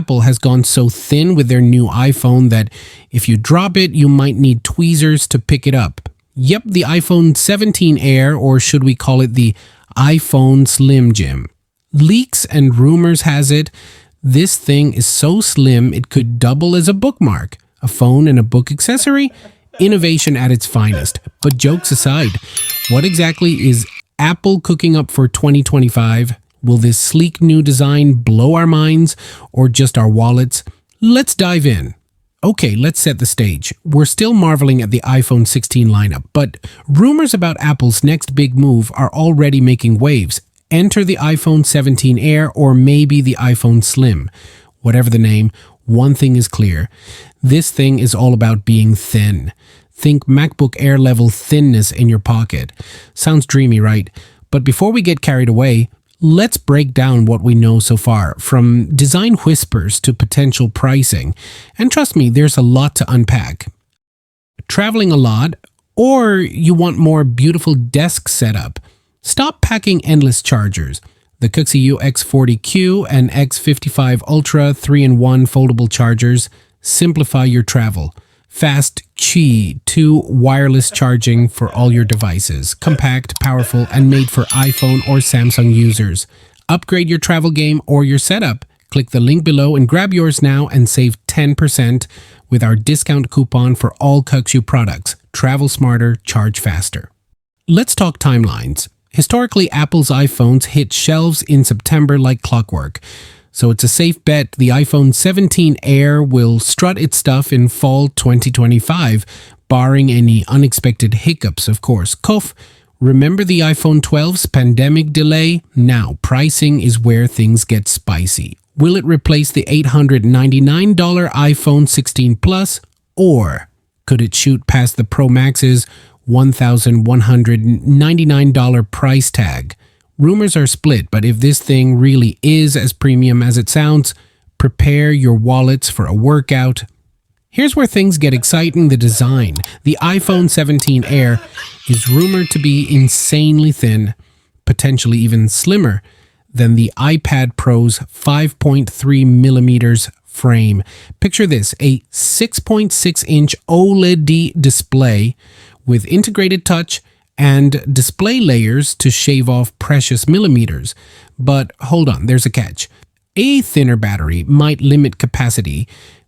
Apple has gone so thin with their new iPhone that if you drop it, you might need tweezers to pick it up. Yep, the iPhone 17 Air, or should we call it the iPhone Slim Jim. Leaks and rumors has it, this thing is so slim it could double as a bookmark, a phone and a book accessory. Innovation at its finest. But jokes aside, what exactly is Apple cooking up for 2025? Will this sleek new design blow our minds or just our wallets? Let's dive in. Okay, let's set the stage. We're still marveling at the iPhone 16 lineup, but rumors about Apple's next big move are already making waves. Enter the iPhone 17 Air or maybe the iPhone Slim. Whatever the name, one thing is clear. This thing is all about being thin. Think MacBook Air level thinness in your pocket. Sounds dreamy, right? But before we get carried away, let's break down what we know so far, from design whispers to potential pricing. And trust me, there's a lot to unpack. Traveling a lot, or you want more beautiful desk setup? Stop packing endless chargers. The Coxie X40Q and X55 Ultra 3-in-1 foldable chargers simplify your travel. Fast Qi 2 wireless charging for all your devices. Compact, powerful, and made for iPhone or Samsung users. Upgrade your travel game or your setup. Click the link below and grab yours now and save 10% with our discount coupon for all Coxie products. Travel smarter, charge faster. Let's talk timelines. Historically, Apple's iPhones hit shelves in September like clockwork. So it's a safe bet the iPhone 17 Air will strut its stuff in fall 2025, barring any unexpected hiccups, of course. Remember the iPhone 12's pandemic delay? Now, pricing is where things get spicy. Will it replace the $899 iPhone 16 Plus, or could it shoot past the Pro Max's $1,199 price tag? Rumors are split, but if this thing really is as premium as it sounds, prepare your wallets for a workout. Here's where things get exciting: the design. The iPhone 17 Air is rumored to be insanely thin, potentially even slimmer than the iPad Pro's 5.3 millimeters frame. Picture this, a 6.6-inch OLED display with integrated touch and display layers to shave off precious millimeters. But hold on, there's a catch. A thinner battery might limit capacity,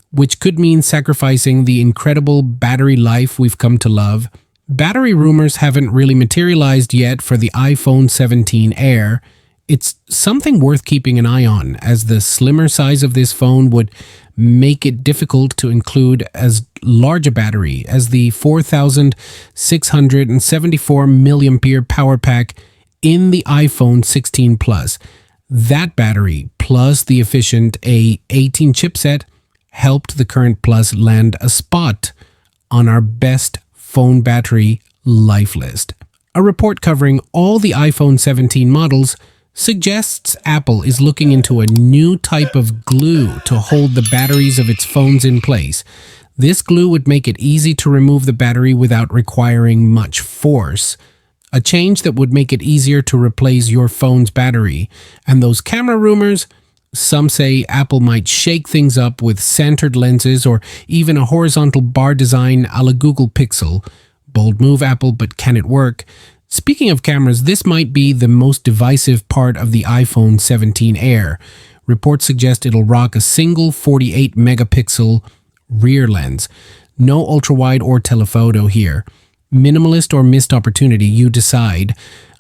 which could mean sacrificing the incredible battery life we've come to love. Battery rumors haven't really materialized yet for the iPhone 17 Air. It's something worth keeping an eye on, as the slimmer size of this phone would make it difficult to include as large a battery as the 4,674 mAh power pack in the iPhone 16 Plus. That battery, plus the efficient A18 chipset, helped the current Plus land a spot on our best phone battery life list. A report covering all the iPhone 17 models suggests Apple is looking into a new type of glue to hold the batteries of its phones in place. This glue would make it easy to remove the battery without requiring much force. A change that would make it easier to replace your phone's battery. And those camera rumors, some say Apple might shake things up with centered lenses or even a horizontal bar design a la Google Pixel. Bold move, Apple, but can it work? Speaking of cameras, this might be the most divisive part of the iPhone 17 Air. Reports suggest it'll rock a single 48 megapixel rear lens. No ultra-wide or telephoto here. Minimalist or missed opportunity, you decide.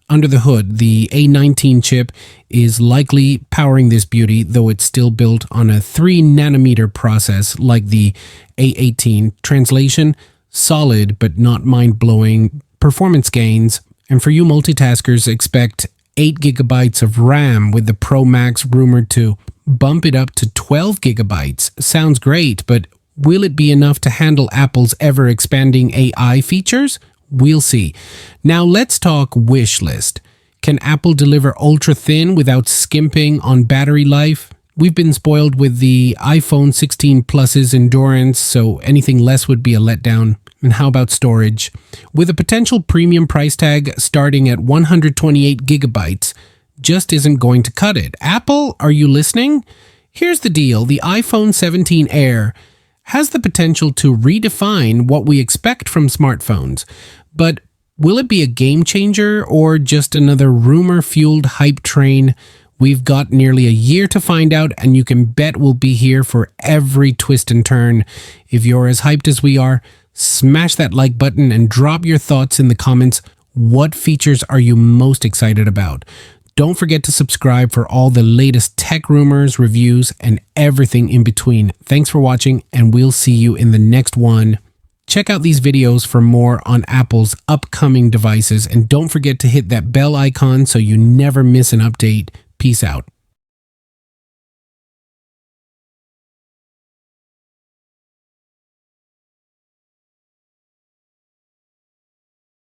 Under the hood, the A19 chip is likely powering this beauty, though it's still built on a 3-nanometer process like the A18. Translation: solid but not mind-blowing performance gains. And for you multitaskers, expect 8 gigabytes of RAM, with the Pro Max rumored to bump it up to 12 gigabytes. Sounds great, but will it be enough to handle Apple's ever-expanding AI features? We'll see. Now let's talk wish list. Can Apple deliver ultra-thin without skimping on battery life? We've been spoiled with the iPhone 16 Plus's endurance, so anything less would be a letdown. And how about storage? With a potential premium price tag starting at 128 gigabytes, just isn't going to cut it. Apple, are you listening? Here's the deal. The iPhone 17 Air has the potential to redefine what we expect from smartphones. But will it be a game changer or just another rumor-fueled hype train? We've got nearly a year to find out, and you can bet we'll be here for every twist and turn. If you're as hyped as we are, smash that like button and drop your thoughts in the comments. What features are you most excited about? Don't forget to subscribe for all the latest tech rumors, reviews, and everything in between. Thanks for watching, and we'll see you in the next one. Check out these videos for more on Apple's upcoming devices, and don't forget to hit that bell icon so you never miss an update. Peace out.